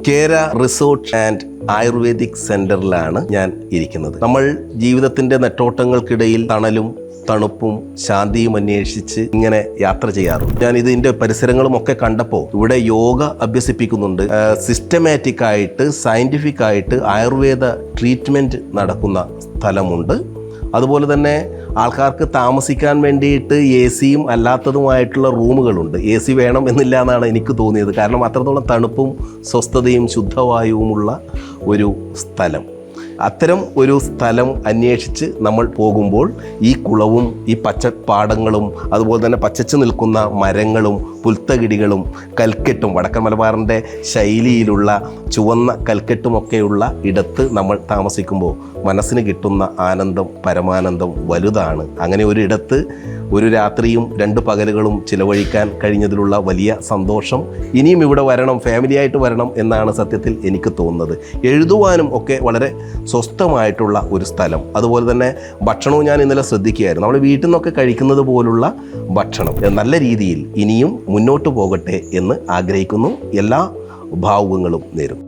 കേര resort and ayurvedic സെന്ററിലാണ് ഞാൻ ഇരിക്കുന്നത്. നമ്മൾ ജീവിതത്തിന്റെ നെട്ടോട്ടങ്ങൾക്കിടയിൽ തണലും തണുപ്പും ശാന്തിയും അന്വേഷിച്ച് ഇങ്ങനെ യാത്ര ചെയ്യാറുണ്ട്. ഞാൻ ഇതിൻ്റെ പരിസരങ്ങളും ഒക്കെ കണ്ടപ്പോൾ ഇവിടെ യോഗ അഭ്യസിപ്പിക്കുന്നുണ്ട്. സിസ്റ്റമാറ്റിക് ആയിട്ട് സയൻറ്റിഫിക് ആയിട്ട് ആയുർവേദ ട്രീറ്റ്മെൻറ്റ് നടക്കുന്ന സ്ഥലമുണ്ട്. അതുപോലെ തന്നെ ആൾക്കാർക്ക് താമസിക്കാൻ വേണ്ടിയിട്ട് AC അല്ലാത്തതുമായിട്ടുള്ള റൂമുകളുണ്ട്. AC വേണം എന്നില്ല എന്നാണ് എനിക്ക് തോന്നിയത്. കാരണം അത്രത്തോളം തണുപ്പും സ്വസ്ഥതയും ശുദ്ധവായുവുമുള്ള ഒരു സ്ഥലം. അത്തരം ഒരു സ്ഥലം അന്വേഷിച്ച് നമ്മൾ പോകുമ്പോൾ ഈ കുളവും ഈ പച്ചപ്പാടങ്ങളും അതുപോലെ തന്നെ പച്ചച്ച് നിൽക്കുന്ന മരങ്ങളും പുൽത്തകിടികളും കൽക്കെട്ടും വടക്കൻ മലബാറിൻ്റെ ശൈലിയിലുള്ള ചുവന്ന കൽക്കെട്ടുമൊക്കെയുള്ള ഇടത്ത് നമ്മൾ താമസിക്കുമ്പോൾ മനസ്സിന് കിട്ടുന്ന ആനന്ദം പരമാനന്ദം വലുതാണ്. അങ്ങനെ ഒരു ഇടത്ത് ഒരു രാത്രിയും 2 പകലുകളും ചിലവഴിക്കാൻ കഴിഞ്ഞതിലുള്ള വലിയ സന്തോഷം ഇനിയും ഇവിടെ വരണം, ഫാമിലിയായിട്ട് വരണം എന്നാണ് സത്യത്തിൽ എനിക്ക് തോന്നുന്നത്. എഴുതുവാനും ഒക്കെ വളരെ സ്വസ്ഥമായിട്ടുള്ള ഒരു സ്ഥലം. അതുപോലെ തന്നെ ഭക്ഷണവും ഞാൻ ഇന്നലെ ശ്രദ്ധിക്കുകയായിരുന്നു. നമ്മൾ വീട്ടിൽ നിന്നൊക്കെ കഴിക്കുന്നത് പോലുള്ള ഭക്ഷണം നല്ല രീതിയിൽ ഇനിയും മുന്നോട്ട് പോകട്ടെ എന്ന് ആഗ്രഹിക്കുന്നു. എല്ലാ ഭാവുകങ്ങളും നേരും.